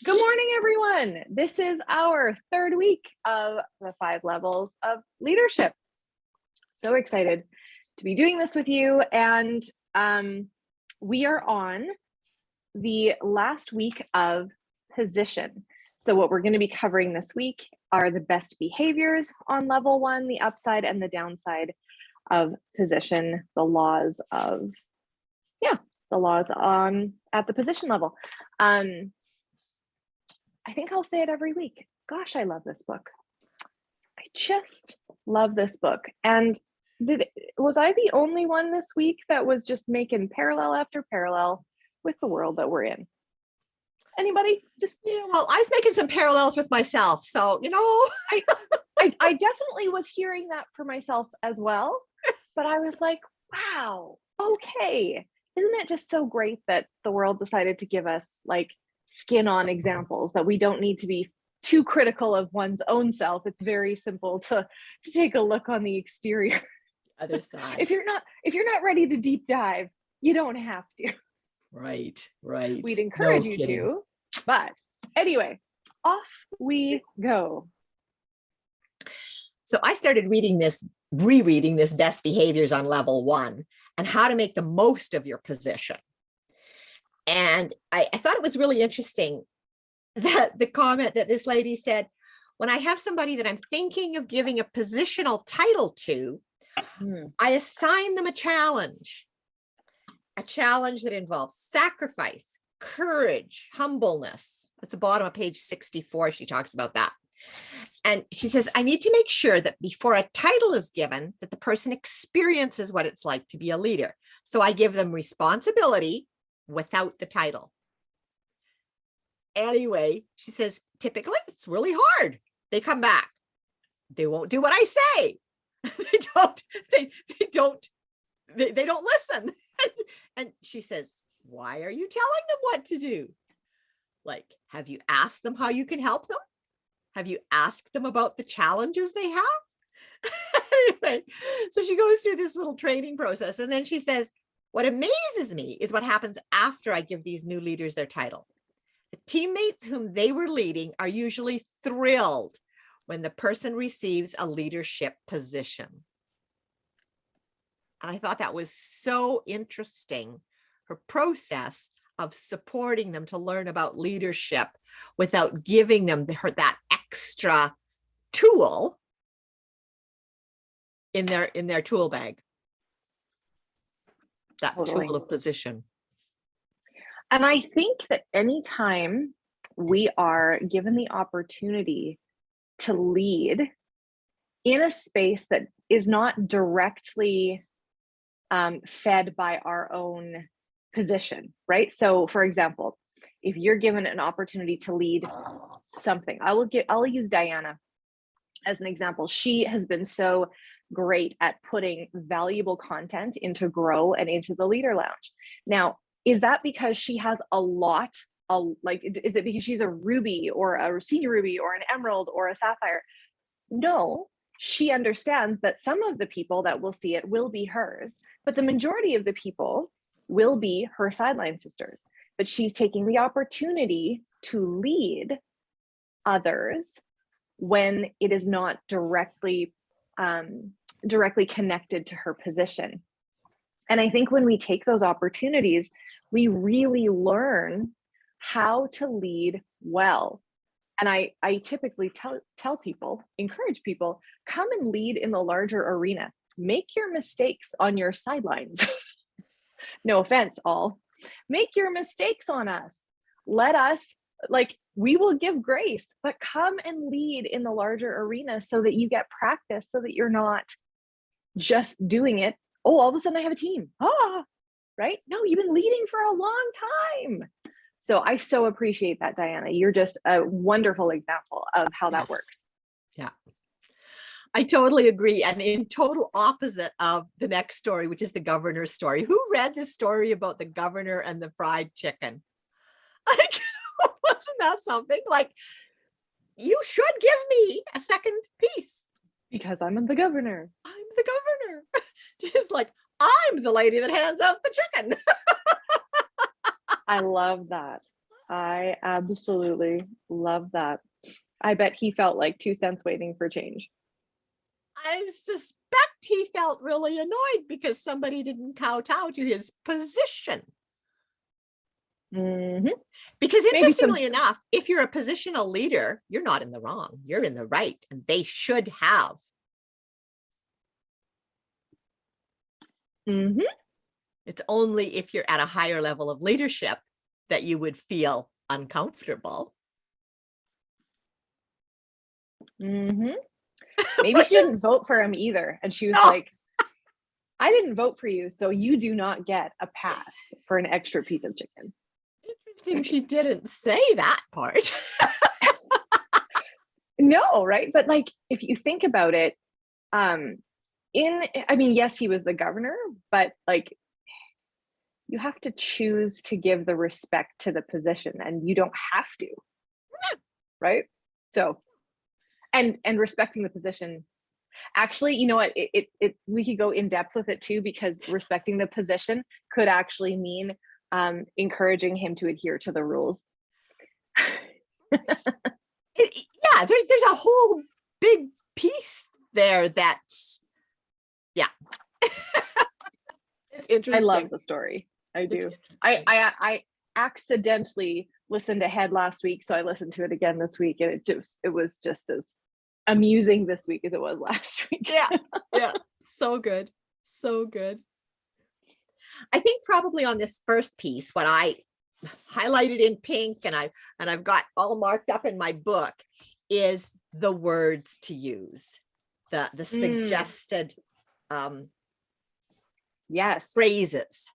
Good morning, everyone. This is our third week of the 5 levels of leadership. So excited to be doing this with you. And we are on the last week of position. So what we're going to be covering this week are the best behaviors on level 1, the upside and the downside of position, the laws on at the position level. I think I'll say it every week. Gosh, I love this book. I just love this book. And was I the only one this week that was just making parallel after parallel with the world that we're in? Anybody? Well, I was making some parallels with myself. So, I definitely was hearing that for myself as well. But I was like, wow, okay. Isn't it just so great that the world decided to give us like skin on examples, that we don't need to be too critical of one's own self. It's very simple to take a look on the exterior. Other side. If you're not ready to deep dive, you don't have to. Right. We'd encourage you to, but anyway, off we go. So I started rereading this best behaviors on level 1 and how to make the most of your position. And I thought it was really interesting that the comment that this lady said, when I have somebody that I'm thinking of giving a positional title to, I assign them a challenge that involves sacrifice, courage, humbleness. That's the bottom of page 64. She talks about that. And she says, I need to make sure that before a title is given, that the person experiences what it's like to be a leader. So I give them responsibility without the title. Anyway, she says, typically it's really hard. They come back. They won't do what I say. They don't listen. And she says, why are you telling them what to do? Like, have you asked them how you can help them? Have you asked them about the challenges they have? Anyway, so she goes through this little training process. And then she says, what amazes me is what happens after I give these new leaders their title. The teammates whom they were leading are usually thrilled when the person receives a leadership position. And I thought that was so interesting, her process of supporting them to learn about leadership without giving them that extra tool in their tool bag. That Totally. tool of position. And I think that anytime we are given the opportunity to lead in a space that is not directly fed by our own position, right? So for example, if you're given an opportunity to lead something, I'll use Diana as an example. She has been so great at putting valuable content into Grow and into the Leader Lounge. Now, is that because she has is it because she's a Ruby or a Senior Ruby or an Emerald or a Sapphire? No, she understands that some of the people that will see it will be hers, but the majority of the people will be her sideline sisters. But she's taking the opportunity to lead others when it is not directly connected to her position. And I think when we take those opportunities, we really learn how to lead well. And I typically tell people, encourage people, come and lead in the larger arena. Make your mistakes on your sidelines. No offense, all. Make your mistakes on us. Let us, we will give grace, but come and lead in the larger arena so that you get practice, so that you're not just doing it. Oh, all of a sudden I have a team. Right? No, you've been leading for a long time. So I so appreciate that, Diana. You're just a wonderful example of how that works. Yeah, I totally agree. And in total opposite of the next story, which is the governor's story. Who read the story about the governor and the fried chicken? Like, wasn't that something? Like, you should give me a second piece. Because I'm the governor. I'm the governor. She's like, I'm the lady that hands out the chicken. I love that. I absolutely love that. I bet he felt like 2 cents waiting for change. I suspect he felt really annoyed because somebody didn't kowtow to his position. Mhm. Because Maybe some interestingly enough, if you're a positional leader, you're not in the wrong, you're in the right, and they should have. Mhm. It's only if you're at a higher level of leadership that you would feel uncomfortable. Mhm. Maybe Which she didn't is vote for him either, and she was no like, "I didn't vote for you, so you do not get a pass for an extra piece of chicken." interesting she didn't say that part. No, right? But, like, if you think about it, um, I mean, yes, he was the governor, but, like, you have to choose to give the respect to the position, and you don't have to, right? So, and respecting the position. Actually, you know what? We could go in depth with it too, because respecting the position could actually mean encouraging him to adhere to the rules. Yeah, there's a whole big piece there that's yeah. It's I interesting. love the story. I It's do. interesting. I accidentally listened ahead last week, so I listened to it again this week, and it was just as amusing this week as it was last week. Yeah, yeah, so good, so good. I think probably on this first piece, what I highlighted in pink and I've got all marked up in my book is the words to use, the suggested Yes. phrases,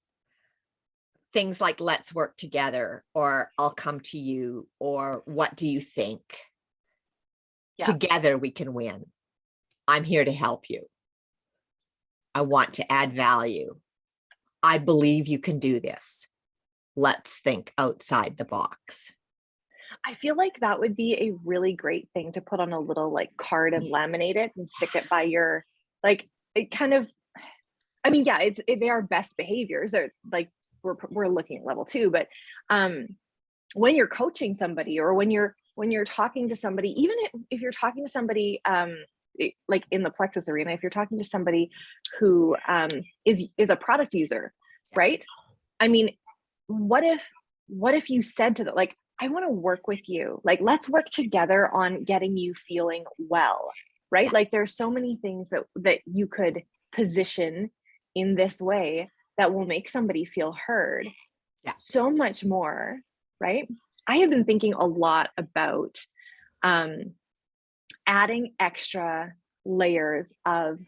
things like "let's work together" or "I'll come to you" or "what do you think?" Yeah. Together we can win. I'm here to help you. I want to add value. I believe you can do this. Let's think outside the box. I feel like that would be a really great thing to put on a little like card and laminate it and stick it by your like it kind of I mean, yeah, they are best behaviors. They're like we're looking at level 2, but um when you're coaching somebody or when you're talking to somebody, even if you're talking to somebody like in the Plexus arena, if you're talking to somebody who is a product user, right? I mean, what if you said to them like, I want to work with you, like let's work together on getting you feeling well, right? Yeah. Like there's so many things that you could position in this way that will make somebody feel heard Yeah. so much more, right? I have been thinking a lot about adding extra layers of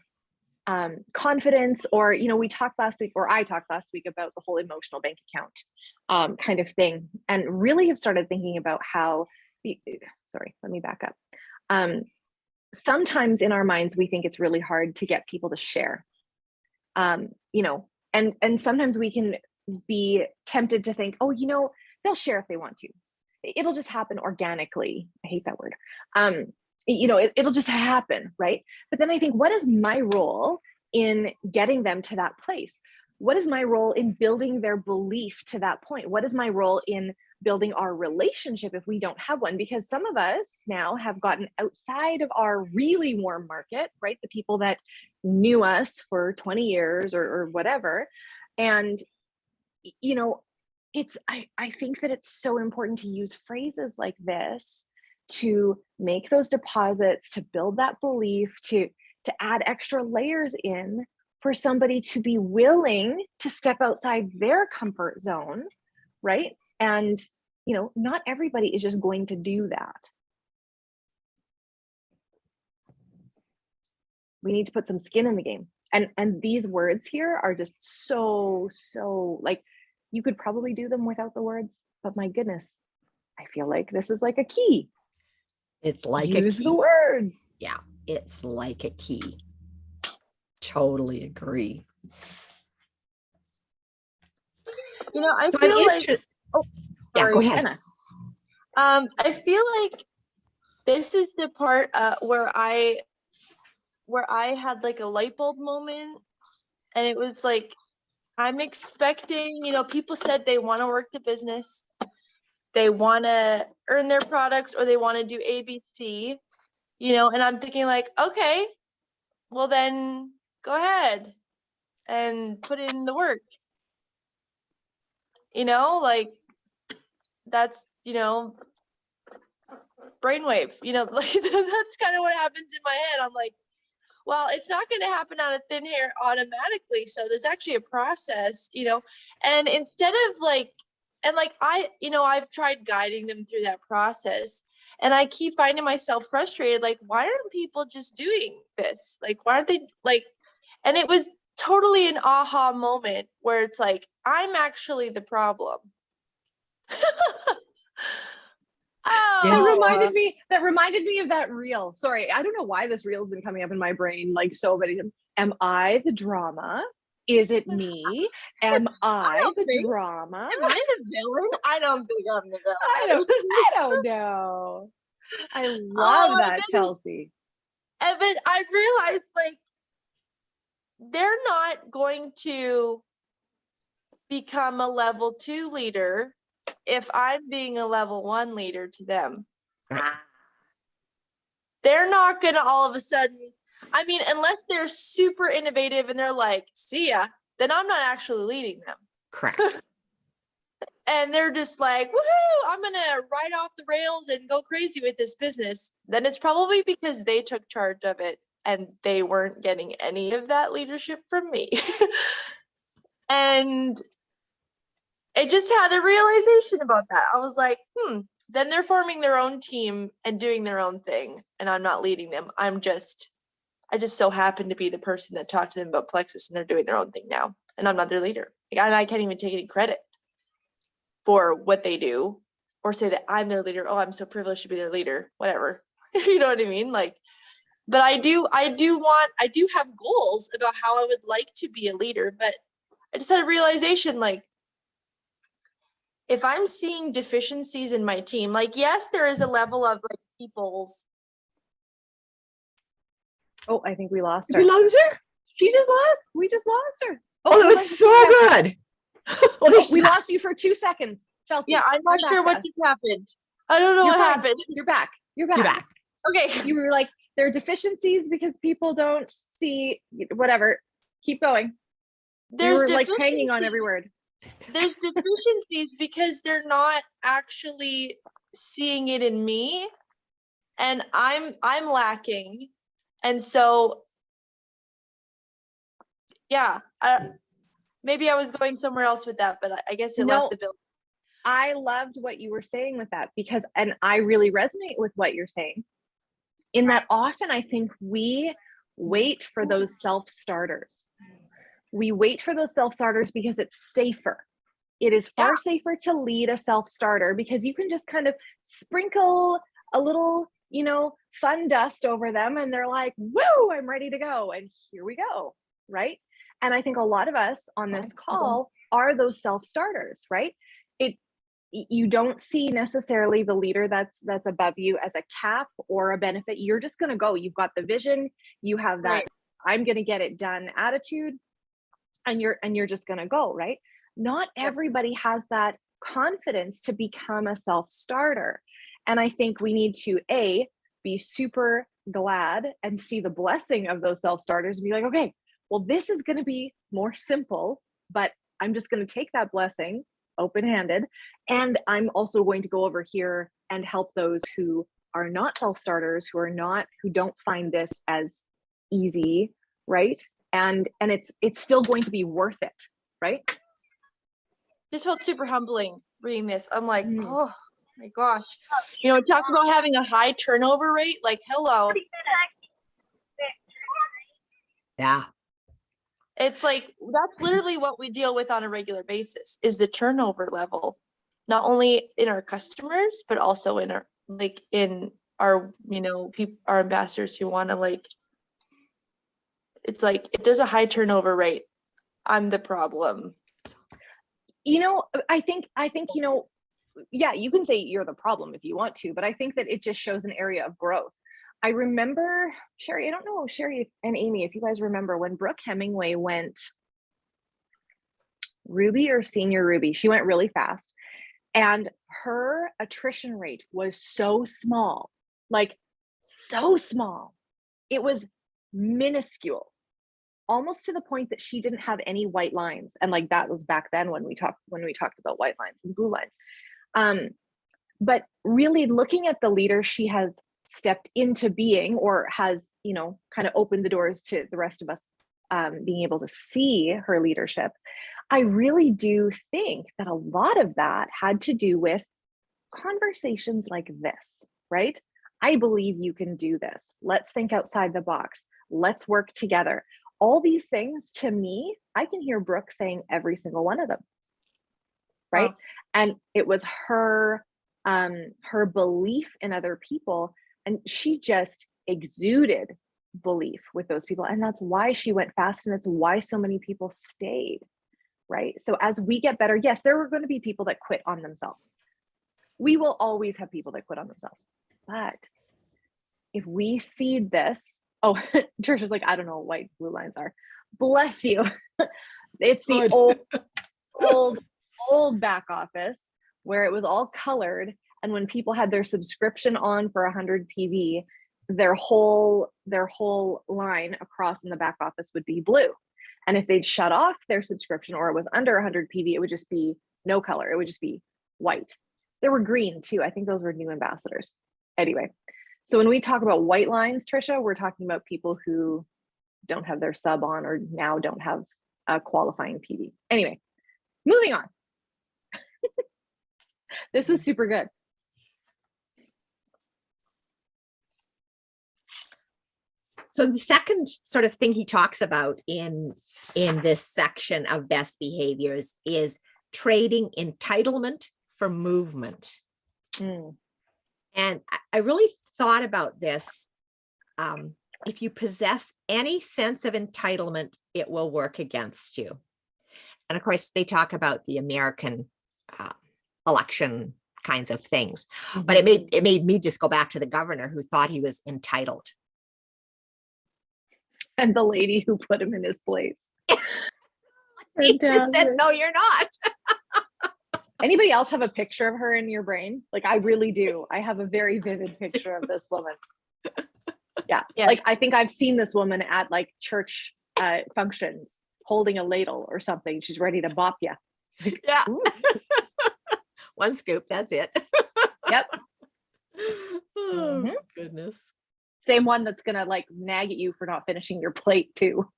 confidence, or we talked last week, or I talked last week about the whole emotional bank account kind of thing, and really have started thinking about how sorry, let me back up. Sometimes in our minds we think it's really hard to get people to share, and sometimes we can be tempted to think, oh, they'll share if they want to, it'll just happen organically. I hate that word. It'll just happen, right? But then I think, what is my role in getting them to that place? What is my role in building their belief to that point? What is my role in building our relationship if we don't have one? Because some of us now have gotten outside of our really warm market, right? The people that knew us for 20 years or whatever. And, I think that it's so important to use phrases like this to make those deposits, to build that belief, to add extra layers in for somebody to be willing to step outside their comfort zone, right? And not everybody is just going to do that. We need to put some skin in the game. And these words here are just so like, you could probably do them without the words, but my goodness, I feel like this is like a key. It's like Use a key. the words. Yeah, it's like a key. Totally agree. I So feel like yeah, go ahead. Anna. I feel like this is the part where I had like a light bulb moment, and it was like, I'm expecting, people said they want to work the business, they want to earn their products or they want to do ABC, you know, and I'm thinking like, okay, well then go ahead and put in the work. You know, like that's, you know, brainwave, you know, like that's kind of what happens in my head. I'm like, well, it's not going to happen out of thin air automatically. So there's actually a process, you know, and instead of like, and like you know, I've tried guiding them through that process and I keep finding myself frustrated. Like, why aren't people just doing this? Like, why aren't they like, and it was totally an aha moment where it's like, I'm actually the problem. That Oh, reminded me of that reel. Sorry, I don't know why this reel's been coming up in my brain like so many times. Am I the drama? Is it me? Am I the think- drama? am I the villain? I don't think I'm the villain. I don't know. I love Oh, that, Chelsea. But I realized like they're not going to become a level 2 leader if I'm being a level 1 leader to them. They're not gonna all of a sudden, I mean, unless they're super innovative and they're like, see ya, then I'm not actually leading them. Correct. And they're just like, woohoo, I'm gonna ride off the rails and go crazy with this business. Then it's probably because they took charge of it and they weren't getting any of that leadership from me. And I just had a realization about that. I was like, then they're forming their own team and doing their own thing. And I'm not leading them. I just so happen to be the person that talked to them about Plexus and they're doing their own thing now. And I'm not their leader. Like, and I can't even take any credit for what they do or say that I'm their leader. Oh, I'm so privileged to be their leader, whatever. You know what I mean? Like, but I do have goals about how I would like to be a leader, but I just had a realization, like, if I'm seeing deficiencies in my team, like, yes, there is a level of like people's. Oh, I think we lost her. We lost her? We just lost her. Oh, that was so good. We lost you for 2 seconds, Chelsea. Yeah, I'm not sure what just happened. I don't know You're what fine. happened. You're back. You're back. Okay. You were like, there are deficiencies because people don't see whatever. Keep going. You were like hanging on every word. There's deficiencies because they're not actually seeing it in me, and I'm lacking, and so yeah, maybe I was going somewhere else with that, but I guess it left the building. I loved what you were saying with that because, and I really resonate with what you're saying, in that often I think we wait for those self-starters. We wait for those self-starters because it's safer. It is far safer to lead a self-starter because you can just kind of sprinkle a little, you know, fun dust over them and they're like, woo, I'm ready to go. And here we go, right? And I think a lot of us on this call are those self-starters, right? You don't see necessarily the leader that's above you as a cap or a benefit. You're just going to go. You've got the vision. You have that I'm going to get it done attitude, and you're just going to go, right? Not everybody has that confidence to become a self-starter. And I think we need to be super glad and see the blessing of those self-starters and be like, okay, well, this is going to be more simple, but I'm just going to take that blessing open-handed. And I'm also going to go over here and help those who are not self-starters, who don't find this as easy, right? And it's still going to be worth it, right? This felt super humbling reading this. I'm like, oh my gosh. You know, talk about having a high turnover rate, like, hello. Yeah. It's like, that's literally what we deal with on a regular basis, is the turnover level, not only in our customers, but also in our, like, in our, you know, our ambassadors who want to, like, it's like, if there's a high turnover rate, I'm the problem. You know, I think, you know, yeah, you can say you're the problem if you want to, but I think that it just shows an area of growth. I remember, Sherry, I don't know, Sherry and Amy, if you guys remember when Brooke Hemingway went Ruby or Senior Ruby, she went really fast. And her attrition rate was so small, like so small. It was minuscule, almost to the point that she didn't have any white lines. And like that was back then when we talked about white lines and blue lines. But really looking at the leader she has stepped into being, or has, you know, kind of opened the doors to the rest of us being able to see her leadership, I really do think that a lot of that had to do with conversations like this, right? I believe you can do this. Let's think outside the box. Let's work together. All these things, to me, I can hear Brooke saying every single one of them, right? Wow. And it was her belief in other people, and she just exuded belief with those people, and that's why she went fast, and it's why so many people stayed, right? So as we get better, yes, there were going to be people that quit on themselves. We will always have people that quit on themselves, but if we seed this, oh, Trisha's like, I don't know what white blue lines are. Bless you. It's the Good. old back office where it was all colored, and when people had their subscription on for 100 PV, their whole line across in the back office would be blue. And if they'd shut off their subscription, or it was under 100 PV, it would just be no color. It would just be white. There were green too. I think those were new ambassadors. Anyway, so when we talk about white lines, Trisha, we're talking about people who don't have their sub on, or now don't have a qualifying PV. Anyway, moving on. This was super good. So the second sort of thing he talks about in this section of best behaviors is trading entitlement for movement. Mm. And I really thought about this. If you possess any sense of entitlement, it will work against you. And of course, they talk about the American election kinds of things, but it made me just go back to the governor who thought he was entitled. And the lady who put him in his place. He just said, no, you're not. Anybody else have a picture of her in your brain? Like, I really do. I have a very vivid picture of this woman. Yeah. Like, I think I've seen this woman at like church functions holding a ladle or something. She's ready to bop you. Like, yeah. One scoop, that's it. Yep. Oh, goodness. Same one that's gonna like nag at you for not finishing your plate too.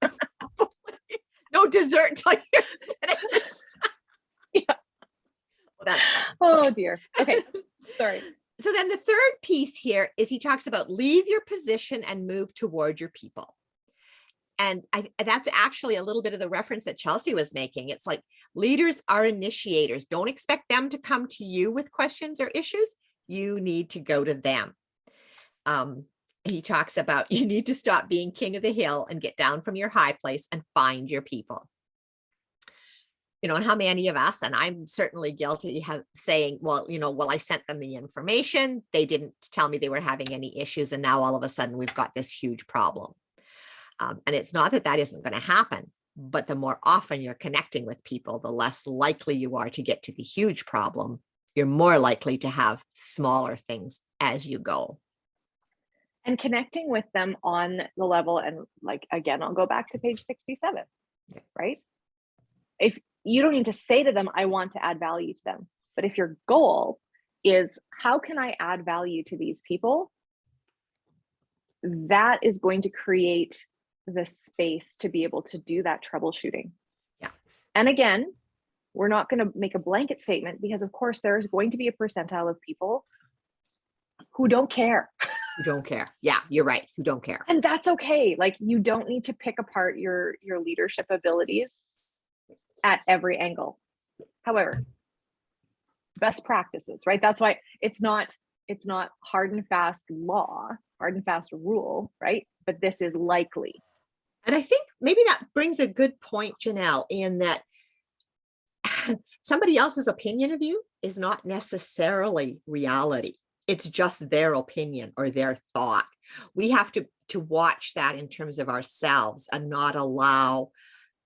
No dessert till you're finished. Yeah. Oh dear. Okay. Sorry. So then the third piece here is he talks about leave your position and move toward your people. And that's actually a little bit of the reference that Chelsea was making. It's like leaders are initiators. Don't expect them to come to you with questions or issues. You need to go to them. He talks about you need to stop being king of the hill and get down from your high place and find your people. You know, and how many of us, and I'm certainly guilty of saying, well, I sent them the information. They didn't tell me they were having any issues. And now all of a sudden we've got this huge problem. And it's not that isn't going to happen, but the more often you're connecting with people, the less likely you are to get to the huge problem. You're more likely to have smaller things as you go. And connecting with them on the level, and like, again, I'll go back to page 67, right? If you don't need to say to them, I want to add value to them, but if your goal is, how can I add value to these people? That is going to create the space to be able to do that troubleshooting. Yeah. And again, we're not going to make a blanket statement, because of course there's going to be a percentile of people who don't care. Who don't care. Yeah, you're right. Who don't care. And that's okay. Like, you don't need to pick apart your leadership abilities at every angle. However, best practices, right? That's why it's not hard and fast law, hard and fast rule, right? But this is likely. And I think maybe that brings a good point, Janelle, in that somebody else's opinion of you is not necessarily reality. It's just their opinion or their thought. We have to watch that in terms of ourselves and not allow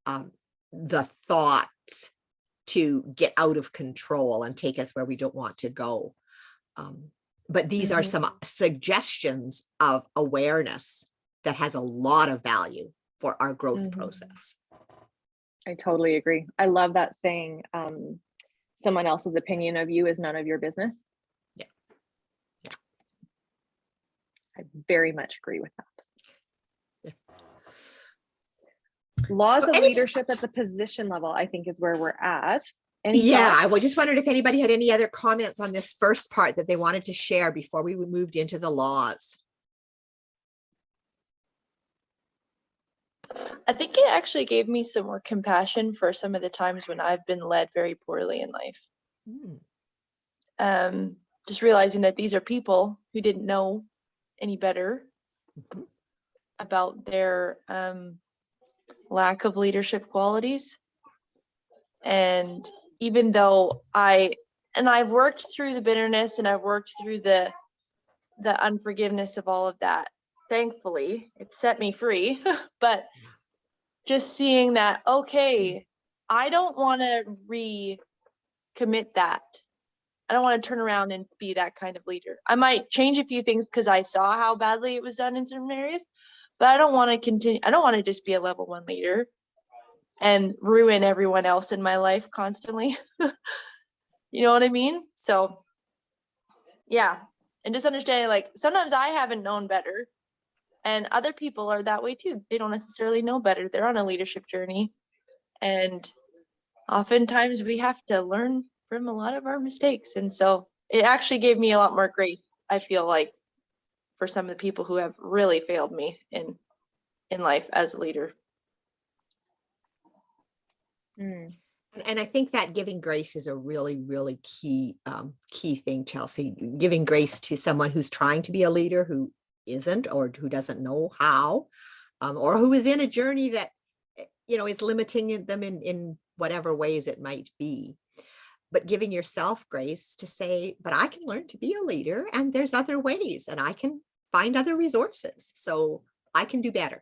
the thoughts to get out of control and take us where we don't want to go. But these are some suggestions of awareness that has a lot of value for our growth process. I totally agree. I love that saying, someone else's opinion of you is none of your business. Yeah. Yeah. I very much agree with that. Yeah. Laws So of leadership at the position level, I think, is where we're at. Any yeah, thoughts? I just wondered if anybody had any other comments on this first part that they wanted to share before we moved into the laws. I think it actually gave me some more compassion for some of the times when I've been led very poorly in life. Just realizing that these are people who didn't know any better about their lack of leadership qualities. And even though I've worked through the bitterness and I've worked through the unforgiveness of all of that, thankfully it set me free. But just seeing that, okay, I don't want to recommit that. I don't want to turn around and be that kind of leader. I might change a few things because I saw how badly it was done in certain areas, but I don't want to continue. I don't want to just be a level 1 leader and ruin everyone else in my life constantly. You know what I mean? So yeah. And just understanding, like, sometimes I haven't known better and other people are that way too. They don't necessarily know better. They're on a leadership journey. And oftentimes we have to learn from a lot of our mistakes. And so it actually gave me a lot more grace, I feel like, for some of the people who have really failed me in life as a leader. And I think that giving grace is a really, really key thing, Chelsea. Giving grace to someone who's trying to be a leader who isn't, or who doesn't know how, or who is in a journey that, is limiting them in whatever ways it might be. But giving yourself grace to say, but I can learn to be a leader and there's other ways and I can find other resources. So I can do better.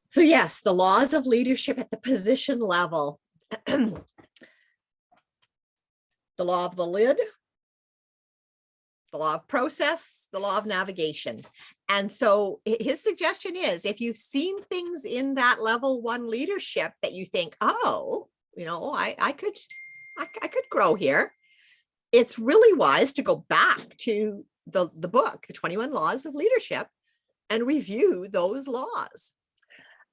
So yes, the laws of leadership at the position level. The law of the lid, the law of process, the law of navigation. And so his suggestion is, if you've seen things in that level 1 leadership that you think, oh, I could grow here, it's really wise to go back to the book, The 21 Laws of Leadership, and review those laws.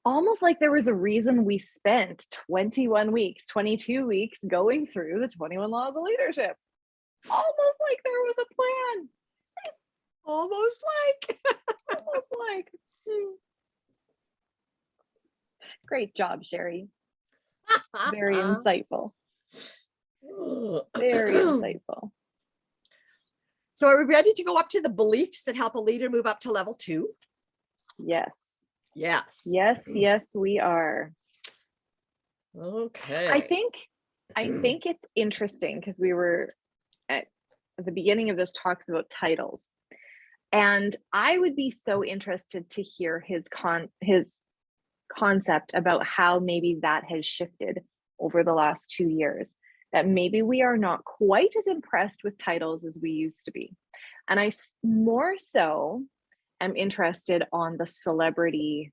Almost like there was a reason we spent 21 weeks, 22 weeks going through the 21 Laws of Leadership. Almost like there was a plan. Almost like. Great job, Sherry. Very insightful. Very insightful. So are we ready to go up to the beliefs that help a leader move up to level 2? Yes. Yes. Yes, we are. Okay. I think it's interesting because we were at the beginning of this talks about titles. And I would be so interested to hear his concept about how maybe that has shifted over the last 2 years, that maybe we are not quite as impressed with titles as we used to be. And I more so am interested on the celebrity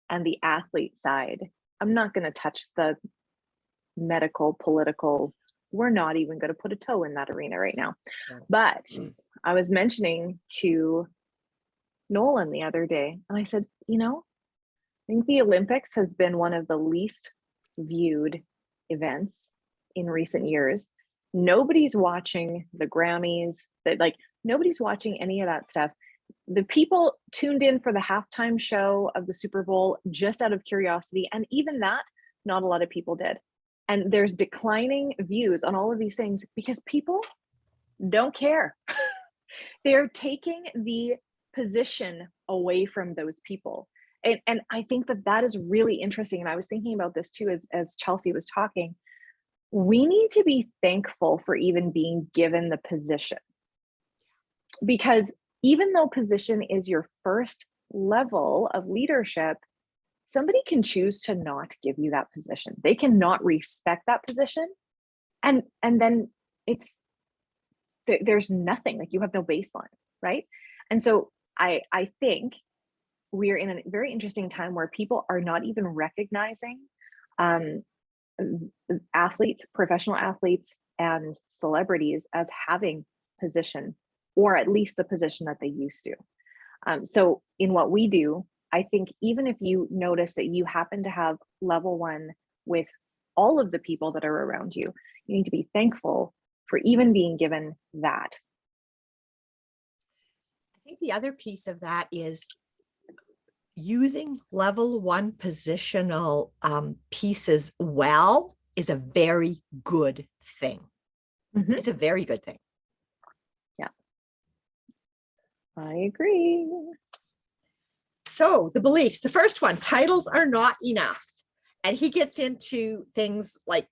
and the athlete side. I'm not going to touch the medical, political. We're not even going to put a toe in that arena right now. But I was mentioning to Nolan the other day, and I said, I think the Olympics has been one of the least viewed events in recent years. Nobody's watching the Grammys, nobody's watching any of that stuff. The people tuned in for the halftime show of the Super Bowl just out of curiosity. And even that, not a lot of people did. And there's declining views on all of these things because people don't care. They're taking the position away from those people. And I think that is really interesting. And I was thinking about this too, as Chelsea was talking. We need to be thankful for even being given the position, because even though position is your first level of leadership, somebody can choose to not give you that position. They cannot respect that position. And then it's, there's nothing, like you have no baseline, right? And so I think we're in a very interesting time where people are not even recognizing athletes, professional athletes, and celebrities as having position, or at least the position that they used to. So in what we do, I think even if you notice that you happen to have level one with all of the people that are around you, you need to be thankful for even being given that. I think the other piece of that is using level one positional pieces well is a very good thing. Mhm. It's a very good thing. Yeah, I agree. So the beliefs, the first one, titles are not enough. And he gets into things like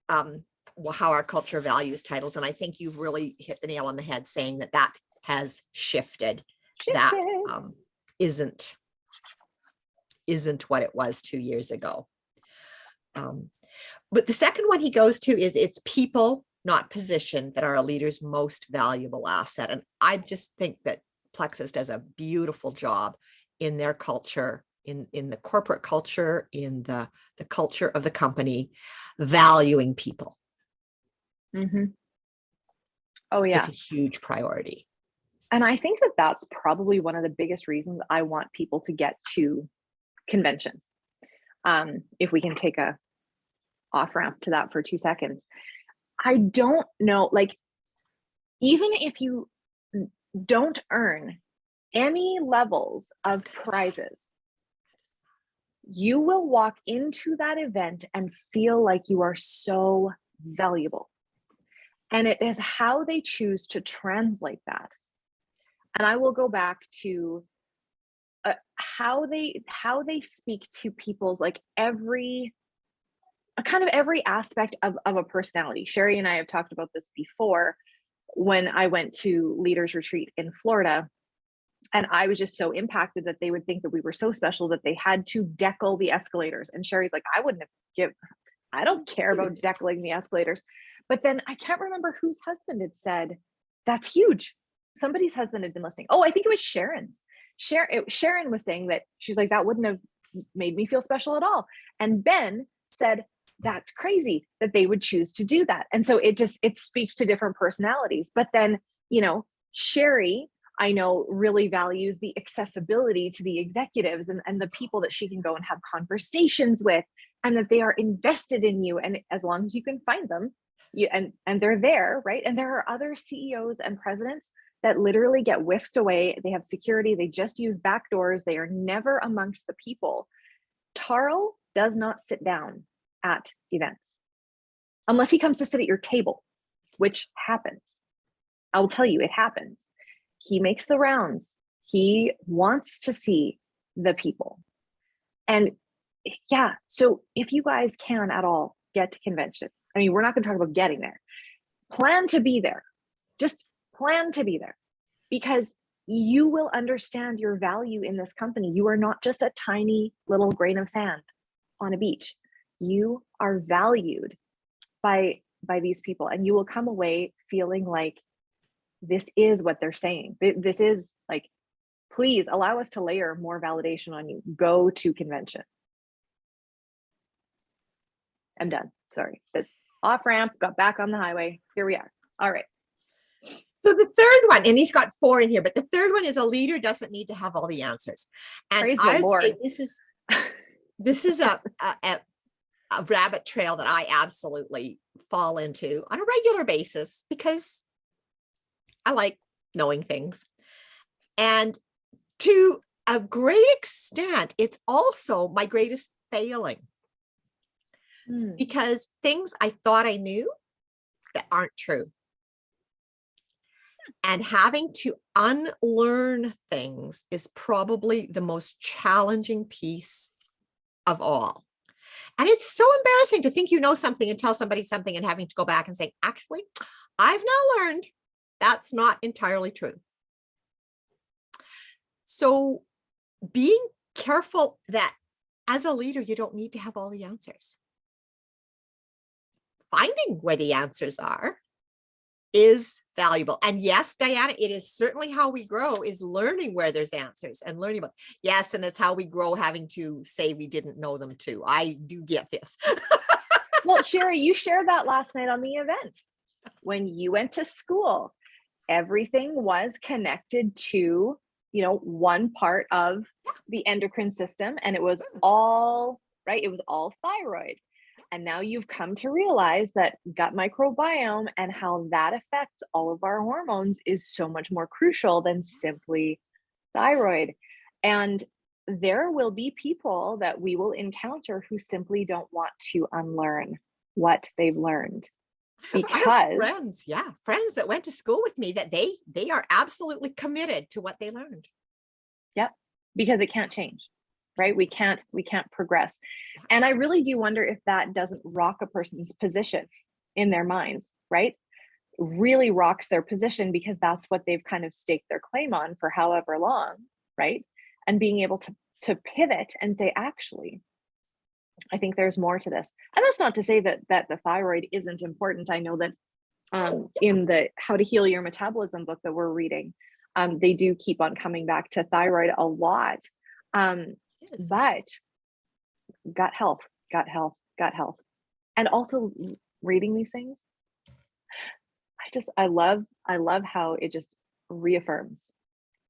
how our culture values titles. And I think you've really hit the nail on the head saying that that has shifted. That isn't what it was 2 years ago. But the second one he goes to is it's people, not position, that are a leader's most valuable asset. And I just think that Plexus does a beautiful job in their culture, in the corporate culture, in the culture of the company, valuing people. Mm-hmm. Oh yeah. It's a huge priority. And I think that that's probably one of the biggest reasons I want people to get to conventions. If we can take a off ramp to that for 2 seconds. I don't know, like, even if you don't earn any levels of prizes, you will walk into that event and feel like you are so valuable. And it is how they choose to translate that. And I will go back to how they speak to people's, like, every aspect of a personality. Sherry and I have talked about this before when I went to Leaders Retreat in Florida. And I was just so impacted that they would think that we were so special that they had to deckle the escalators. And Sherry's like, I don't care about deckling the escalators. But then I can't remember whose husband had said, that's huge. Somebody's husband had been listening. Oh, I think it was Sharon's. Sharon was saying that she's like, that wouldn't have made me feel special at all. And Ben said, that's crazy that they would choose to do that. And so it speaks to different personalities. But then, Sherry, I know, really values the accessibility to the executives and the people that she can go and have conversations with, and that they are invested in you. And as long as you can find them, and they're there, right? And there are other CEOs and presidents that literally get whisked away. They have security. They just use back doors. They are never amongst the people. Tarl does not sit down at events unless he comes to sit at your table, which happens. I will tell you, it happens. He makes the rounds. He wants to see the people. And yeah, so if you guys can at all get to conventions, I mean, we're not going to talk about getting there. Plan to be there. Just plan to be there, because you will understand your value in this company. You are not just a tiny little grain of sand on a beach. You are valued by these people, and you will come away feeling like this is what they're saying. This is like, please allow us to layer more validation on you. Go to convention. I'm done. Sorry. That's off ramp, got back on the highway. Here we are. All right. So the third one, and he's got 4 in here, but the third one is a leader doesn't need to have all the answers. And Praise the I would Lord. say this is a rabbit trail that I absolutely fall into on a regular basis because I like knowing things. And to a great extent, it's also my greatest failing. Because things I thought I knew that aren't true. And having to unlearn things is probably the most challenging piece of all. And it's so embarrassing to think you know something and tell somebody something and having to go back and say, actually, I've now learned that's not entirely true. So being careful that as a leader, you don't need to have all the answers. Finding where the answers are is valuable. And yes, Diana, it is certainly how we grow, is learning where there's answers and learning about. Yes, and it's how we grow, having to say we didn't know them too. I do get this. Well, Sherry, you shared that last night on the event. When you went to school, everything was connected to, you know, one part of the endocrine system, and it was all, right? It was all thyroid. And now you've come to realize that gut microbiome and how that affects all of our hormones is so much more crucial than simply thyroid. And there will be people that we will encounter who simply don't want to unlearn what they've learned. I have Because friends, friends that went to school with me that they are absolutely committed to what they learned. Yep, because it can't change, right? We can't progress. And I really do wonder if that doesn't rock a person's position in their minds, right? Really rocks their position, because that's what they've kind of staked their claim on for however long, right? And being able to pivot and say, actually, I think there's more to this. And that's not to say that the thyroid isn't important. I know that in the How to Heal Your Metabolism book that we're reading, they do keep on coming back to thyroid a lot. But gut health, and also reading these things, I love how it just reaffirms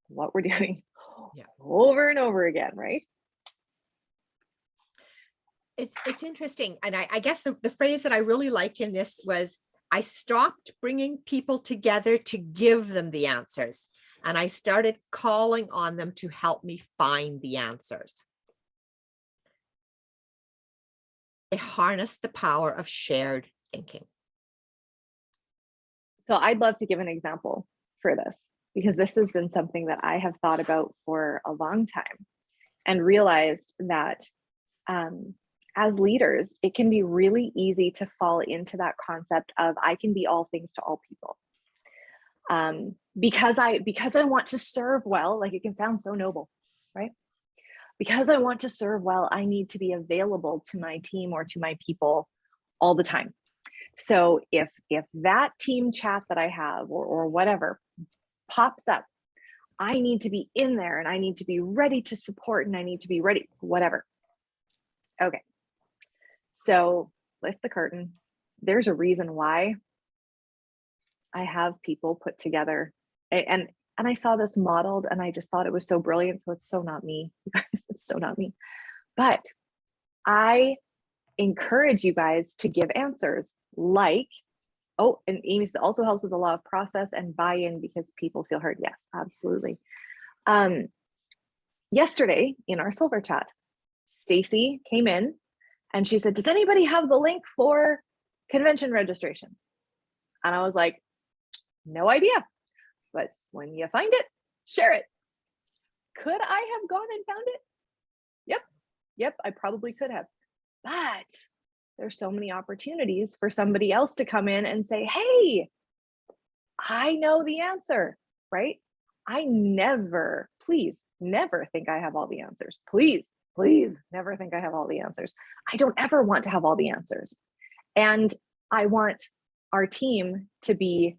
what we're doing over and over again, right? It's interesting. And I guess the phrase that I really liked in this was, I stopped bringing people together to give them the answers, and I started calling on them to help me find the answers. It harnessed the power of shared thinking. So I'd love to give an example for this, because this has been something that I have thought about for a long time, and realized that as leaders, it can be really easy to fall into that concept of I can be all things to all people. Because I want to serve well, like it can sound so noble, right? Because I want to serve well, I need to be available to my team or to my people all the time. So if that team chat that I have or whatever pops up, I need to be in there, and I need to be ready to support, and I need to be ready, whatever. Okay. So lift the curtain. There's a reason why I have people put together, and I saw this modeled, and I just thought it was so brilliant. So it's so not me, you guys, it's so not me. But I encourage you guys to give answers like, oh, and Amy also helps with the law of process and buy-in, because people feel heard. Yes, absolutely. Yesterday in our silver chat, Stacy came in and she said, does anybody have the link for convention registration? And I was like, no idea, but when you find it, share it. Could I have gone and found it? Yep, I probably could have. But there's so many opportunities for somebody else to come in and say, hey, I know the answer, right? I never, please, never think I have all the answers. Please never think I have all the answers. I don't ever want to have all the answers. And I want our team to be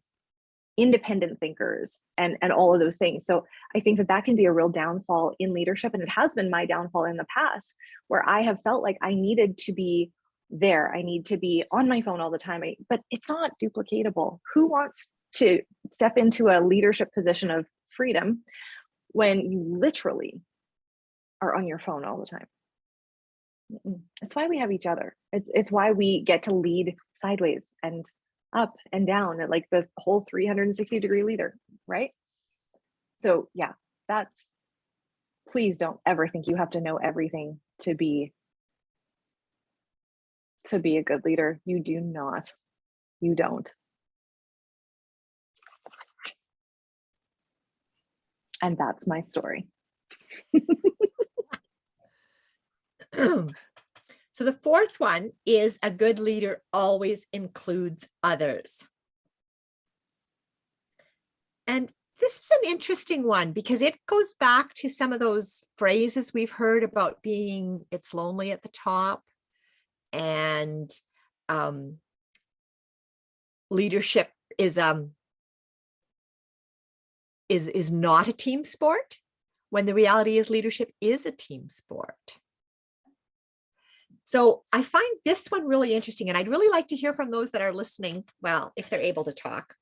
independent thinkers and all of those things. So I think that can be a real downfall in leadership. And it has been my downfall in the past, where I have felt like I needed to be there. I need to be on my phone all the time, but it's not duplicatable. Who wants to step into a leadership position of freedom when you literally are on your phone all the time? It's why we have each other. It's why we get to lead sideways and up and down, at like the whole 360-degree leader, right? So yeah, please don't ever think you have to know everything to be a good leader. You do not. You don't. And that's my story. So the fourth one is, a good leader always includes others. And this is an interesting one because it goes back to some of those phrases we've heard about being, it's lonely at the top, and leadership is not a team sport, when the reality is leadership is a team sport. So I find this one really interesting, and I'd really like to hear from those that are listening, well, if they're able to talk,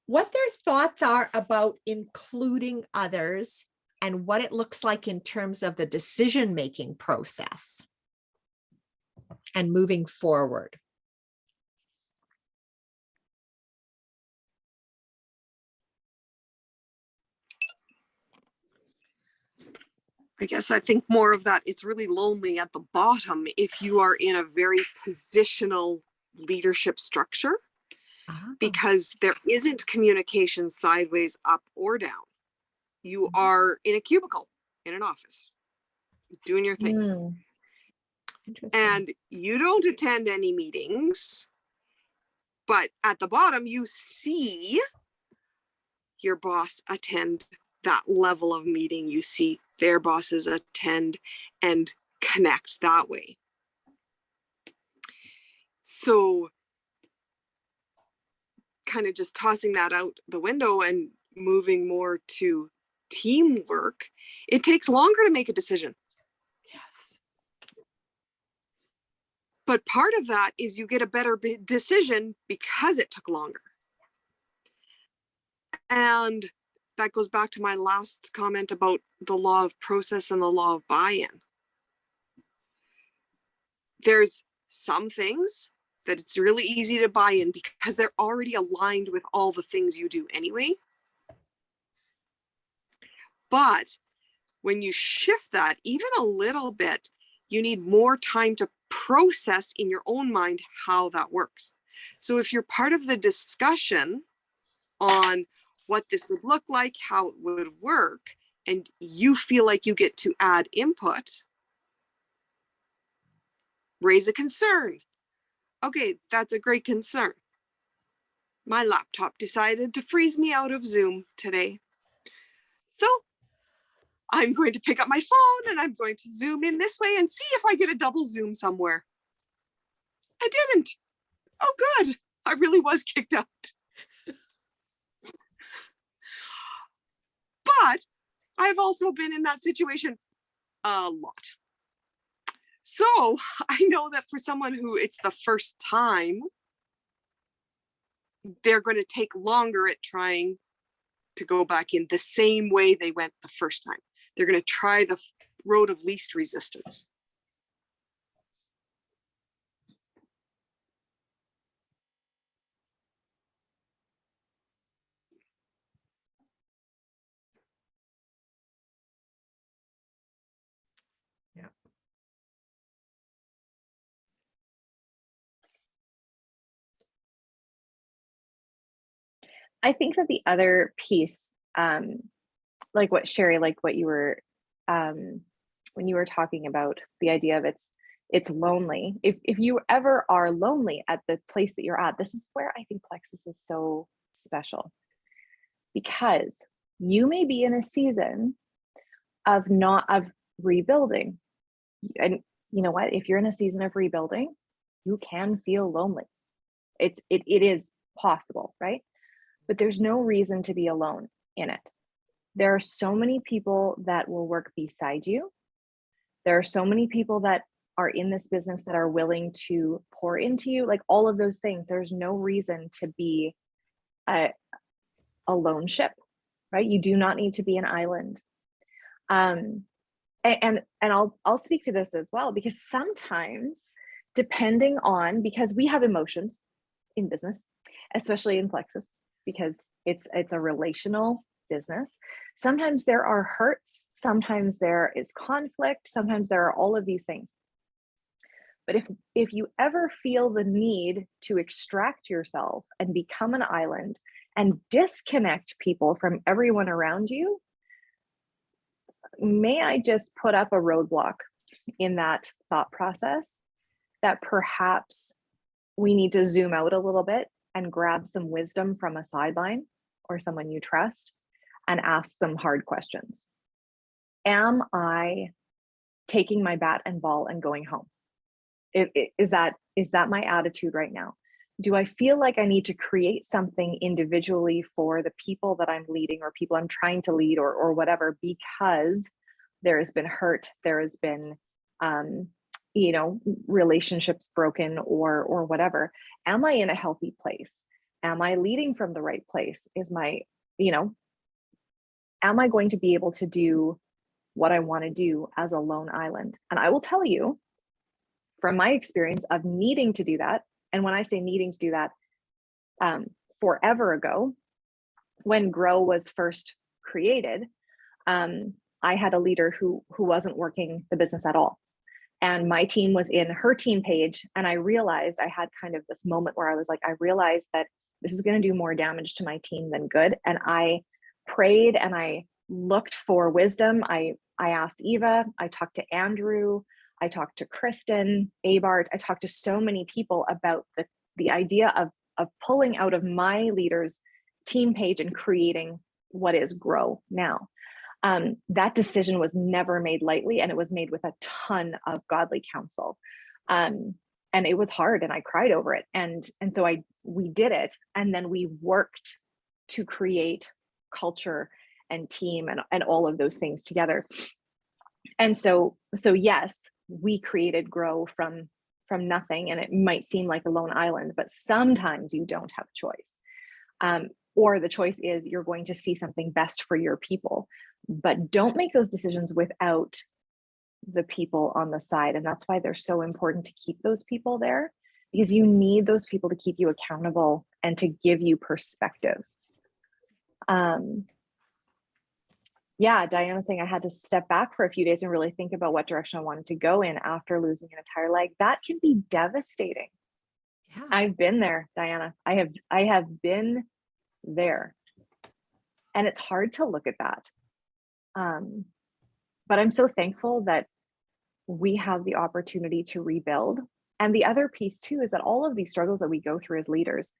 what their thoughts are about including others and what it looks like in terms of the decision-making process and moving forward. I guess I think more of that, it's really lonely at the bottom if you are in a very positional leadership structure, because there isn't communication sideways, up or down. You are in a cubicle in an office doing your thing. And you don't attend any meetings, but at the bottom you see your boss attend that level of meeting. You see their bosses attend and connect that way. So kind of just tossing that out the window and moving more to teamwork, it takes longer to make a decision. Yes. But part of that is you get a better decision because it took longer. And that goes back to my last comment about the law of process and the law of buy-in. There's some things that it's really easy to buy in because they're already aligned with all the things you do anyway. But when you shift that even a little bit, you need more time to process in your own mind how that works. So if you're part of the discussion on what this would look like, how it would work, and you feel like you get to add input, raise a concern. Okay, that's a great concern. My laptop decided to freeze me out of Zoom today. So I'm going to pick up my phone and I'm going to zoom in this way and see if I get a double zoom somewhere. I didn't. Oh, good. I really was kicked out. But I've also been in that situation a lot. So I know that for someone who it's the first time, they're going to take longer at trying to go back in the same way they went the first time. They're going to try the road of least resistance. Yeah. I think that the other piece, like what Sherry, like what you were, when you were talking about the idea of it's lonely. If you ever are lonely at the place that you're at, this is where I think Plexus is so special, because you may be in a season of rebuilding. And you know what? If you're in a season of rebuilding, you can feel lonely. It is possible, right? But there's no reason to be alone in it. There are so many people that will work beside you. There are so many people that are in this business that are willing to pour into you, like all of those things. There's no reason to be a lone ship, right? You do not need to be an island. And I'll speak to this as well, because sometimes, depending on, because we have emotions in business, especially in Plexus, because it's a relational business. Sometimes there are hurts, sometimes there is conflict, sometimes there are all of these things. But if you ever feel the need to extract yourself and become an island and disconnect people from everyone around you, may I just put up a roadblock in that thought process that perhaps we need to zoom out a little bit and grab some wisdom from a sideline or someone you trust and ask them hard questions. Am I taking my bat and ball and going home? Is that my attitude right now? Do I feel like I need to create something individually for the people that I'm leading or people I'm trying to lead or whatever, because there has been hurt, there has been, relationships broken or whatever? Am I in a healthy place? Am I leading from the right place? Am I going to be able to do what I want to do as a lone island? And I will tell you from my experience of needing to do that, and when I say needing to do that, forever ago, when Grow was first created, I had a leader who wasn't working the business at all. And my team was in her team page. And I realized I had kind of this moment where I was like, I realized that this is going to do more damage to my team than good. And I prayed and I looked for wisdom. I asked Eva, I talked to Andrew, I talked to Kristen, Abart, I talked to so many people about the idea of pulling out of my leader's team page and creating what is Grow now. That decision was never made lightly, and it was made with a ton of godly counsel. And it was hard, and I cried over it. And so we did it, and then we worked to create culture and team and all of those things together. And so yes, we created Grow from nothing, and it might seem like a lone island, but sometimes you don't have a choice. Or the choice is you're going to see something best for your people, but don't make those decisions without the people on the side. And that's why they're so important to keep those people there, because you need those people to keep you accountable and to give you perspective. Yeah, Diana's saying I had to step back for a few days and really think about what direction I wanted to go in after losing an entire leg. That can be devastating. Yeah. I've been there, Diana. I have been there. And it's hard to look at that. But I'm so thankful that we have the opportunity to rebuild. And the other piece too is that all of these struggles that we go through as leaders,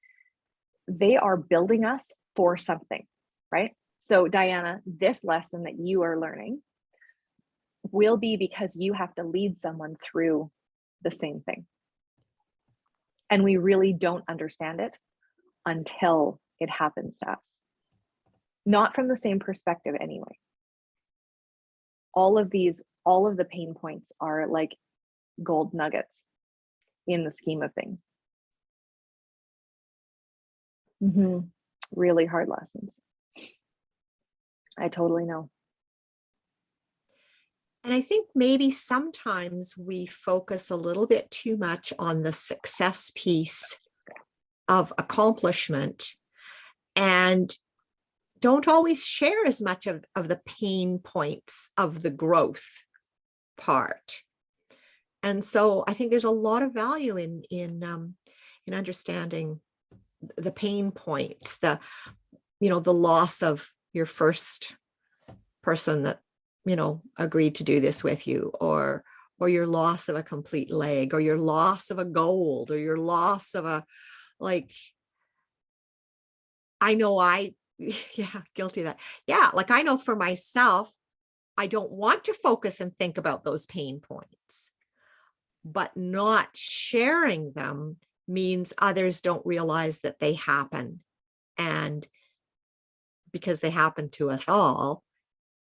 they are building us for something, right? So Diana, this lesson that you are learning will be because you have to lead someone through the same thing. And we really don't understand it until it happens to us. Not from the same perspective anyway. All of the pain points are like gold nuggets in the scheme of things. Really hard lessons. I totally know. And I think maybe sometimes we focus a little bit too much on the success piece of accomplishment and don't always share as much of the pain points of the growth part. And so I think there's a lot of value in understanding the pain points, the loss of your first person that, agreed to do this with you, or your loss of a complete leg, or your loss of a gold, or your loss of guilty of that. Yeah. Like I know for myself, I don't want to focus and think about those pain points, but not sharing them means others don't realize that they happen. And because they happen to us all,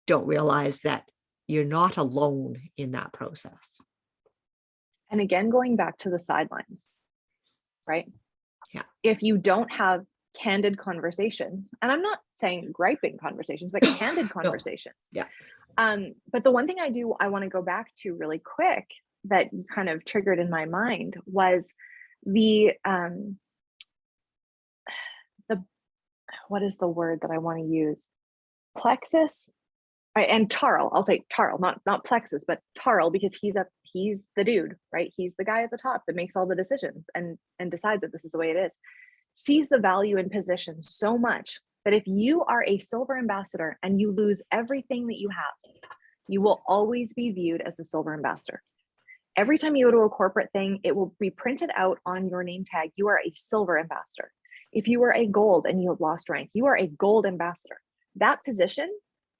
don't realize that you're not alone in that process. And again, going back to the sidelines, right? Yeah. If you don't have candid conversations, and I'm not saying griping conversations, but candid conversations. Yeah. But the one thing I want to go back to really quick that you kind of triggered in my mind was the what is the word that I want to use? Plexus. And Tarl, I'll say Tarl, not Plexus, but Tarl, because he's the dude, right? He's the guy at the top that makes all the decisions and decides that this is the way it is. Sees the value in position so much that if you are a silver ambassador and you lose everything that you have, you will always be viewed as a silver ambassador. Every time you go to a corporate thing, it will be printed out on your name tag. You are a silver ambassador. If you are a gold and you have lost rank, you are a gold ambassador. That position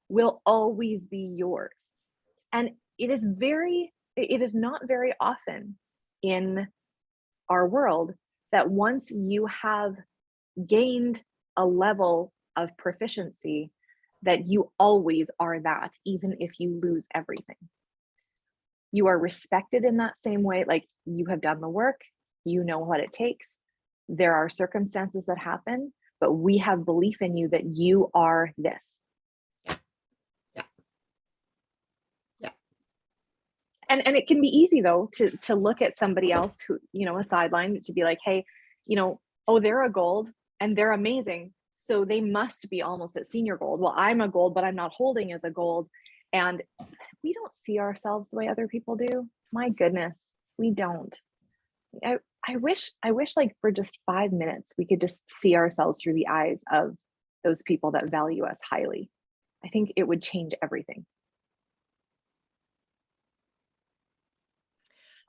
will always be yours. And it is not very often in our world that once you have gained a level of proficiency, that you always are that, even if you lose everything. You are respected in that same way, like you have done the work, you know what it takes. There are circumstances that happen, but we have belief in you that you are this. And it can be easy though to look at somebody else who, you know, a sideline, to be like, hey, you know, oh, they're a gold and they're amazing, so they must be almost at senior gold. Well, I'm a gold, but I'm not holding as a gold. And we don't see ourselves the way other people do. My goodness, we don't. I wish like for just 5 minutes, we could just see ourselves through the eyes of those people that value us highly. I think it would change everything.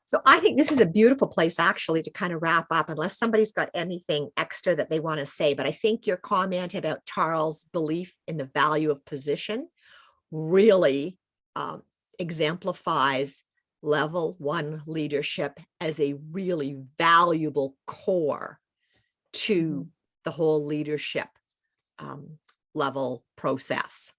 So I think this is a beautiful place actually to kind of wrap up, unless somebody's got anything extra that they want to say. But I think your comment about Charles' belief in the value of position really exemplifies level 1 leadership as a really valuable core to the whole leadership level process.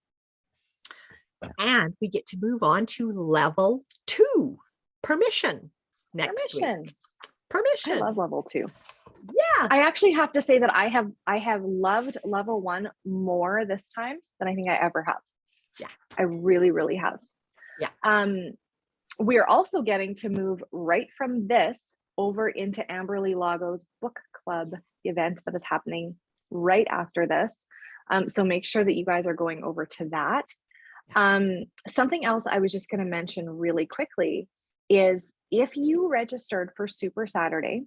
And we get to move on to level 2, permission. Next week. Permission. I love level 2. Yeah. I actually have to say that I have loved level 1 more this time than I think I ever have. Yeah. I really, really have. Yeah. We're also getting to move right from this over into Amberly Lago's book club event that is happening right after this. So make sure that you guys are going over to that. Something else I was just going to mention really quickly is if you registered for Super Saturday,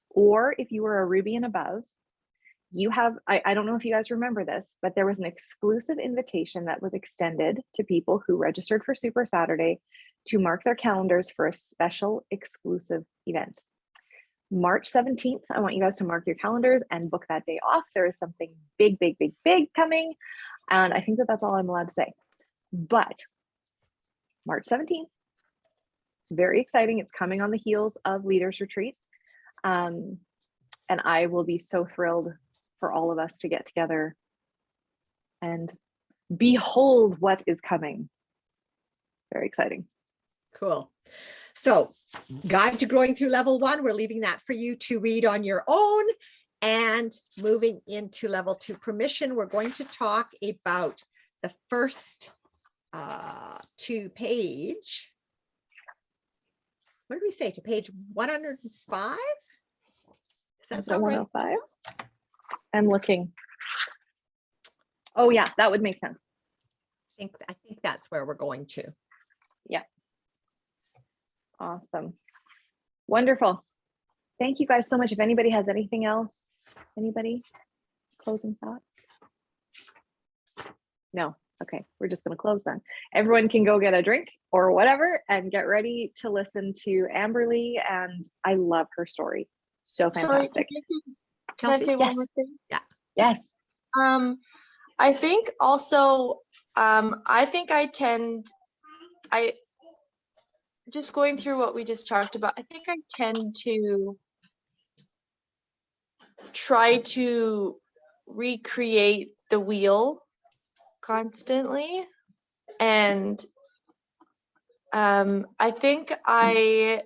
or if you were a Ruby and above, you have, I don't know if you guys remember this, but there was an exclusive invitation that was extended to people who registered for Super Saturday to mark their calendars for a special exclusive event. March 17th, I want you guys to mark your calendars and book that day off. There is something big, big, big, big coming. And I think that that's all I'm allowed to say. But March 17th, very exciting. It's coming on the heels of Leaders Retreat. And I will be so thrilled for all of us to get together and behold what is coming. Very exciting. Cool. So, Guide to Growing Through Level 1, we're leaving that for you to read on your own. And moving into level 2, permission, we're going to talk about the first 2 page. What did we say, to page 105? Is that so 105? I'm looking. Oh yeah, that would make sense. I think that's where we're going to. Yeah. Awesome. Wonderful. Thank you guys so much. If anybody has anything else, anybody? Closing thoughts? No. Okay, we're just going to close then. Everyone can go get a drink or whatever and get ready to listen to Amberly. And I love her story. So fantastic. Can I say one Yes. more thing? Yeah. Yes. I think also, just going through what we just talked about, I think I tend to try to recreate the wheel constantly. And I think I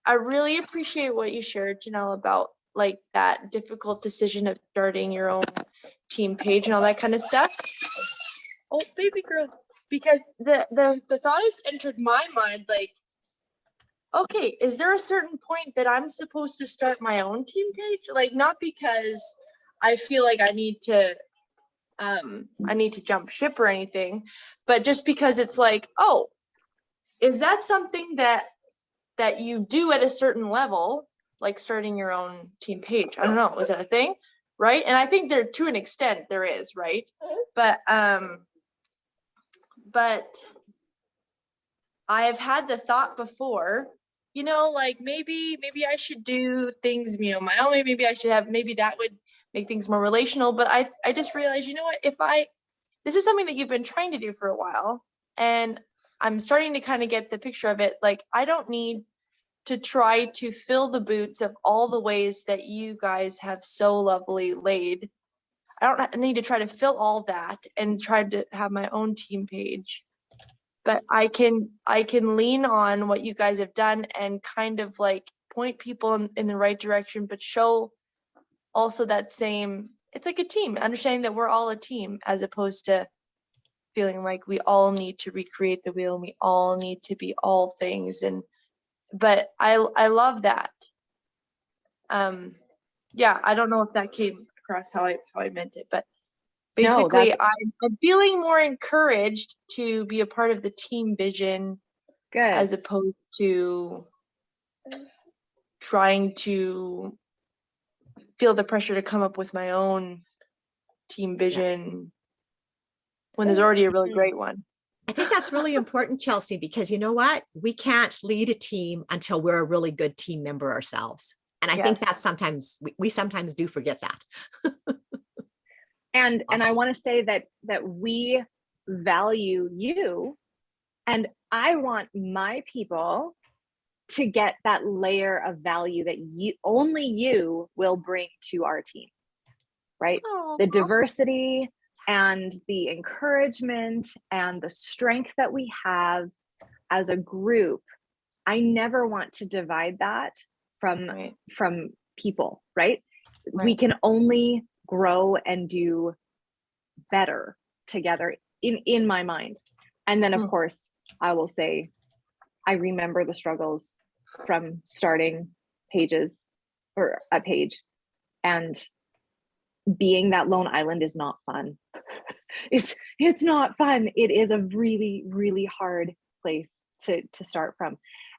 really appreciate what you shared, Janelle, about like that difficult decision of starting your own team page and all that kind of stuff. Oh, baby girl. Because the thought has entered my mind, like, okay, is there a certain point that I'm supposed to start my own team page? Like, not because I feel like I need to jump ship or anything, but just because it's like, oh, is that something that you do at a certain level, like starting your own team page? I don't know, is that a thing? Right? And I think there, to an extent, there is, right? But I have had the thought before, you know, like maybe I should do things, you know, my own way. Maybe I should have, maybe that would make things more relational. But I just realized, you know what, this is something that you've been trying to do for a while, and I'm starting to kind of get the picture of it. Like, I don't need to try to fill the boots of all the ways that you guys have so lovely laid. I don't need to try to fill all that and try to have my own team page. But I can lean on what you guys have done and kind of like point people in the right direction, but show also that same, it's like a team, understanding that we're all a team, as opposed to feeling like we all need to recreate the wheel and we all need to be all things. But I love that. Yeah, I don't know if that came across how I meant it, but No, basically that's I'm feeling more encouraged to be a part of the team vision good. as opposed to trying to feel the pressure to come up with my own team vision when there's already a really great one. I think that's really important, Chelsea, because you know what? We can't lead a team until we're a really good team member ourselves. And I think Yes. that sometimes we sometimes do forget that. And I Awesome. want to say that we value you, and I want my people to get that layer of value that only you will bring to our team, right? Oh, The diversity and the encouragement and the strength that we have as a group. I never want to divide that right. from people, right? We Right. can only grow and do better together in my mind. And then of course I will say, I remember the struggles from starting pages or a page, and being that lone island is not fun. It's not fun. It is a really, really hard place to start from.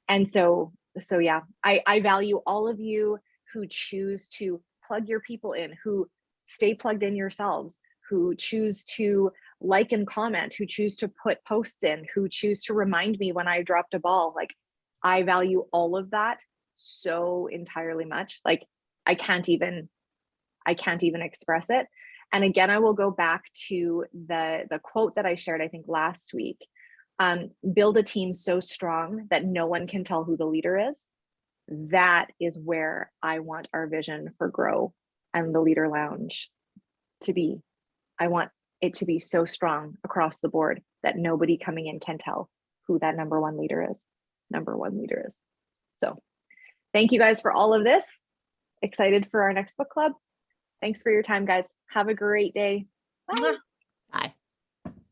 And so yeah, I value all of you who choose to plug your people in, who stay plugged in yourselves, who choose to like and comment, who choose to put posts in, who choose to remind me when I dropped a ball. Like, I value all of that so entirely much. Like, I can't even express it. And again, I will go back to the quote that I shared, I think last week. Build a team so strong that no one can tell who the leader is. That is where I want our vision for Grow and the Leader Lounge to be. I want it to be so strong across the board that nobody coming in can tell who that number one leader is. So thank you guys for all of this. Excited for our next book club. Thanks for your time, guys. Have a great day. Bye. Bye.